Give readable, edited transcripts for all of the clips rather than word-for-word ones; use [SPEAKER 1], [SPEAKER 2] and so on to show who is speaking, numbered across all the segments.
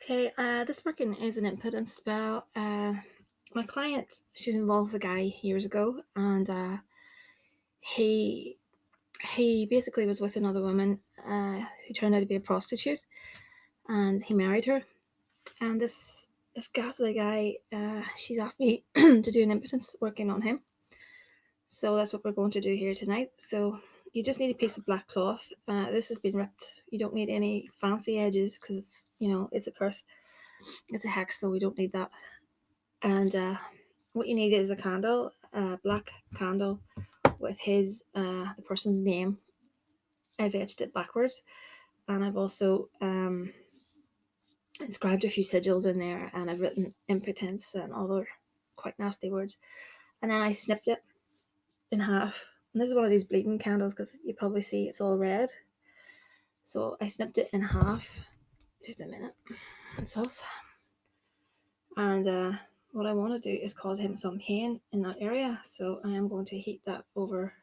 [SPEAKER 1] Okay, this working is an impotence spell. My client, she was involved with a guy years ago, and he he basically was with another woman who turned out to be a prostitute, and he married her. And this ghastly guy, she's asked me to do an impotence working on him. So that's what we're going to do here tonight. So you just need a piece of black cloth. This has been ripped. You don't need any fancy edges because it's a curse. It's a hex, so we don't need that. And what you need is a candle, a black candle with the person's name. I've etched it backwards, and I've also inscribed a few sigils in there, and I've written impotence and other quite nasty words. And then I snipped it in half. And this is one of these bleeding candles because you probably see it's all red. So I snipped it in half. Just a minute. It's us. And what I want to do is cause him some pain in that area. So I am going to heat that over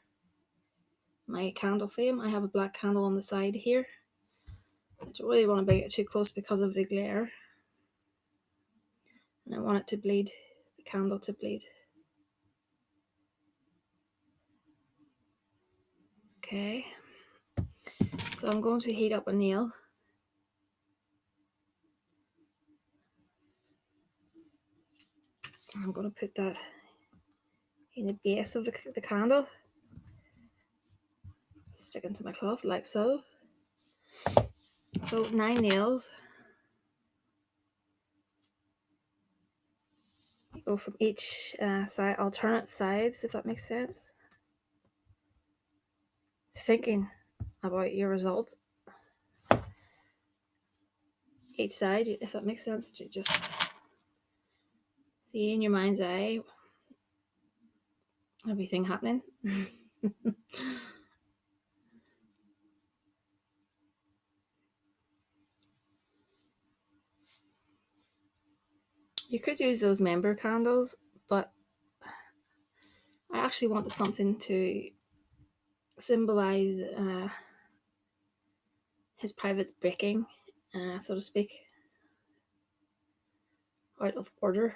[SPEAKER 1] my candle flame. I have a black candle on the side here. I don't really want to bring it too close because of the glare. And I want it to bleed, the candle to bleed. Okay. So I'm going to heat up a nail. I'm going to put that in the base of the candle. Stick into my cloth like so. So 9 nails. You go from each side, alternate sides, if that makes sense. Thinking about your result. Each side, if that makes sense, to just see in your mind's eye everything happening. You could use those member candles, but I actually wanted something to symbolize his private breaking, so to speak, out of order.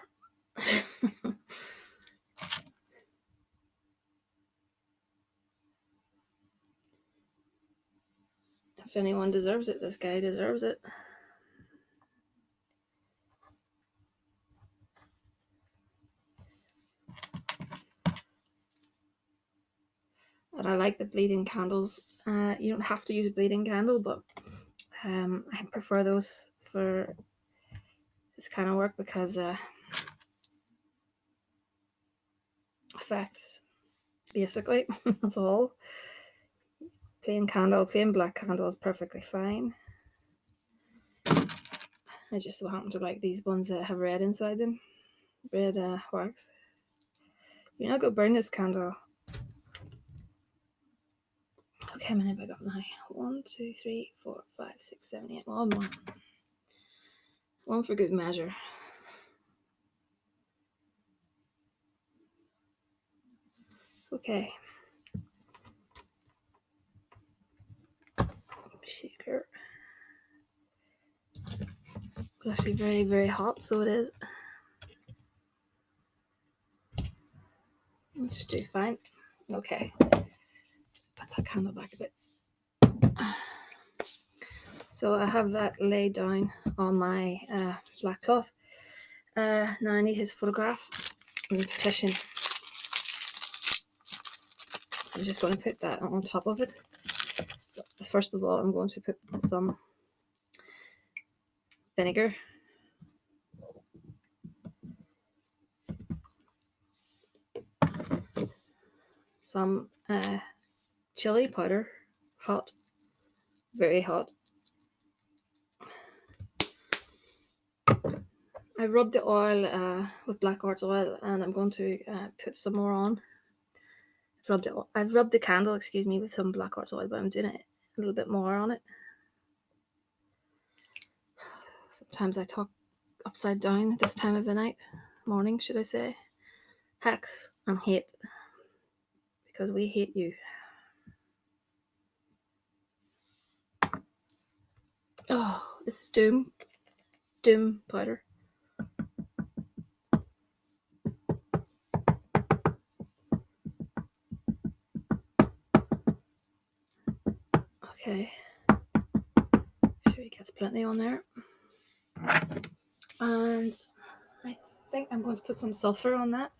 [SPEAKER 1] If anyone deserves it, this guy deserves it. And I like the bleeding candles. You don't have to use a bleeding candle, but I prefer those for this kind of work because effects, basically. That's all. Plain black candle is perfectly fine. I just so happen to like these ones that have red inside them. Red wax. You're not going to burn this candle. Okay, how many have I got now? 1, 2, 3, 4, 5, 6, 7, 8. One more. One for good measure. Okay. Shaker. It's actually very, very hot, so it is. Let's just do fine. Okay. Put that candle back a bit. So I have that laid down on my black cloth. Now I need his photograph and the petition. So I'm just going to put that on top of it. First of all, I'm going to put some vinegar. Some chili powder, hot, very hot. I rubbed the oil with black quartz oil, and I'm going to put some more on. I've rubbed the candle, with some black quartz oil, but I'm doing a little bit more on it. Sometimes I talk upside down at this time of the night, morning, should I say. Hex and hate, because we hate you. Oh, this is doom. doom powder. Okay, sure he gets plenty on there. And I think I'm going to put some sulfur on that.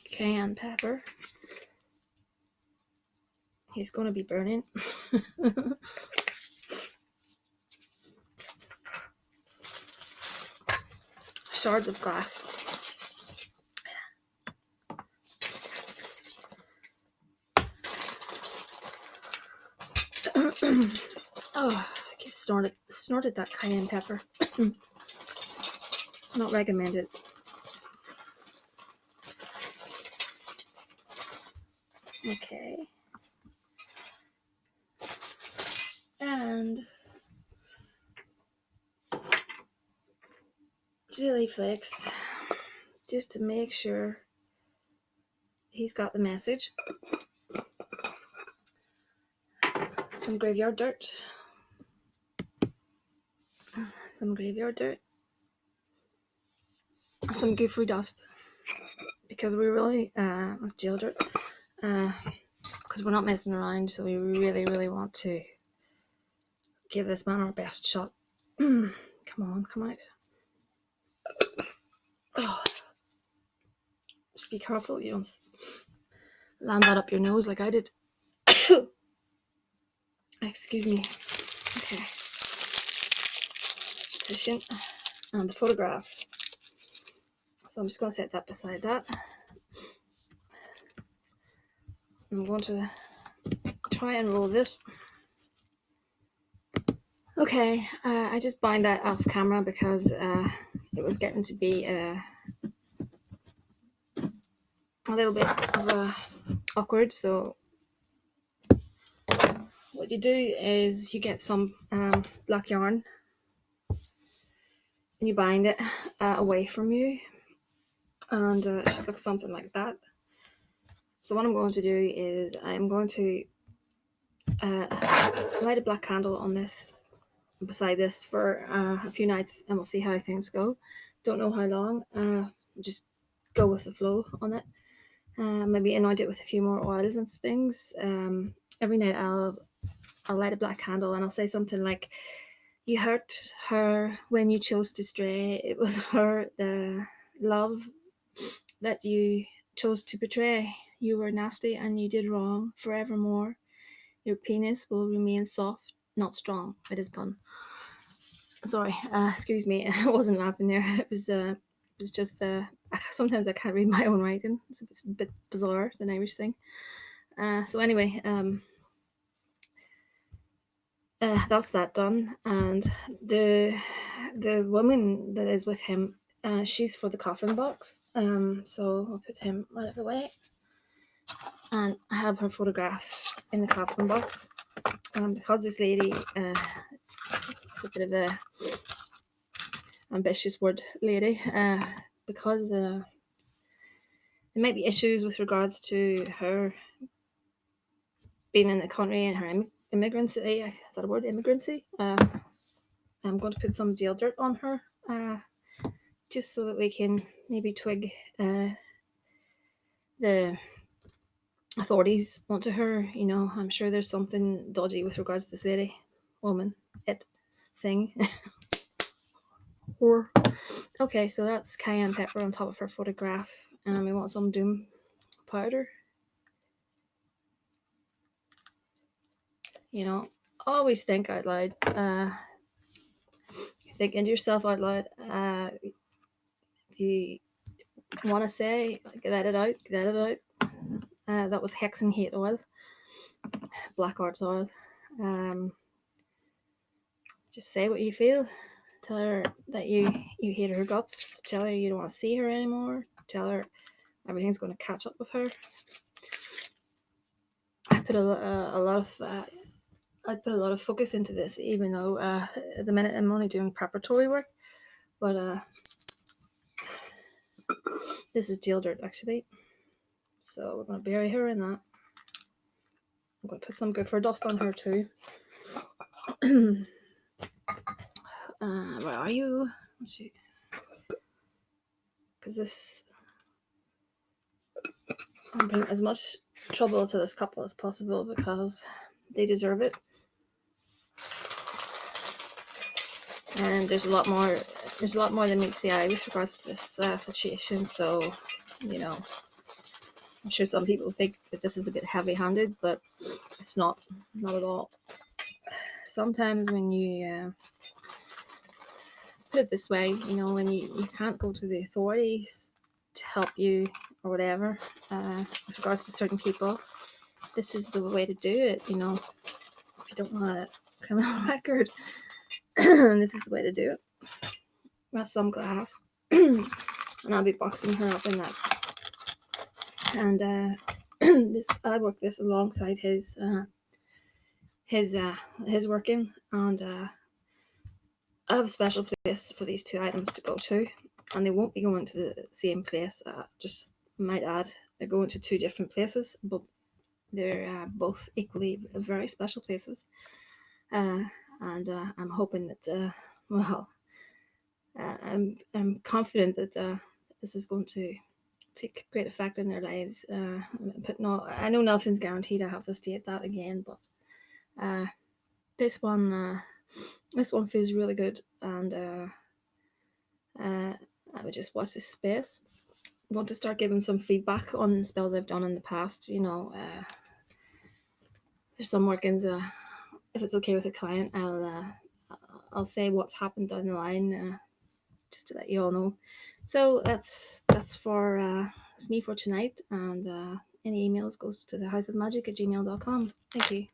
[SPEAKER 1] Cayenne pepper. He's going to be burning. Shards of glass. Oh, I keep snorted that cayenne pepper. Not recommended. Okay. And chili flakes, just to make sure he's got the message. Some graveyard dirt. Some graveyard dirt. Some goofy dust. Because we really, with jail dirt, because we're not messing around, so we really, really want to give this man our best shot. Come on, come out. Oh. Just be careful you don't land that up your nose like I did. Excuse me. Okay. Petition and the photograph. So I'm just going to set that beside that. I'm going to try and roll this. Okay, I just bind that off camera because it was getting to be a little bit of awkward. So what you do is you get some black yarn and you bind it away from you, and it should look something like that. So what I'm going to do is I'm going to light a black candle on this, beside this, for a few nights, and we'll see how things go. Don't know how long. Just go with the flow on it. Maybe anoint it with a few more oils and things. Every night I'll light a black candle and I'll say something like, "You hurt her when you chose to stray. It was her, the love that you chose to betray. You were nasty and you did wrong forevermore. Your penis will remain soft, not strong. It is done." Sorry, excuse me. I wasn't laughing there. It was just. Sometimes I can't read my own writing. It's a bit bizarre, the Irish thing. So anyway, that's that done. And the woman that is with him, she's for the coffin box. So I'll put him right out of the way, and I have her photograph in the coffin box. Because this lady, it's a bit of a ambitious word lady, because there might be issues with regards to her being in the country and her immigrancy. Is that a word? Immigrancy? I'm going to put some jail dirt on her, just so that we can maybe twig the authorities onto her. You know, I'm sure there's something dodgy with regards to this lady, woman, thing. Or okay, so that's cayenne pepper on top of her photograph, and we want some doom powder. You know, always think out loud. Think into yourself out loud. If you want to say, let it out, let it out. That was hex and hate oil, black arts oil. Just say what you feel. Tell her that you hate her guts. Tell her you don't want to see her anymore. Tell her everything's going to catch up with her. I put a lot of I put a lot of focus into this, even though at the minute I'm only doing preparatory work. But This is jail dirt, actually. So we're going to bury her in that. I'm going to put some good for dust on her too. Where are you? Let's see. Because this, I'm bringing as much trouble to this couple as possible because they deserve it. And there's a lot more than meets the eye with regards to this situation. So, you know, I'm sure some people think that this is a bit heavy-handed, but it's not at all. Sometimes when you put it this way, you know, when you can't go to the authorities to help you or whatever, with regards to certain people, this is the way to do it, you know. If you don't want a criminal record, this is the way to do it. That's some glass. And I'll be boxing her up in that. And I work this alongside his working, and I have a special place for these two items to go to, and they won't be going to the same place. Just might add, they're going to two different places, but they're both equally very special places. And I'm hoping that, I'm confident that this is going to take great effect in their lives. But no, I know nothing's guaranteed. I have to state that again, but this one feels really good, and I would just watch this space. I want to start giving some feedback on spells I've done in the past. You know, there's some workings. If it's okay with the client, I'll say what's happened down the line, just to let you all know. So that's me for tonight, and any emails goes to thehouseofmagick@gmail.com. Thank you.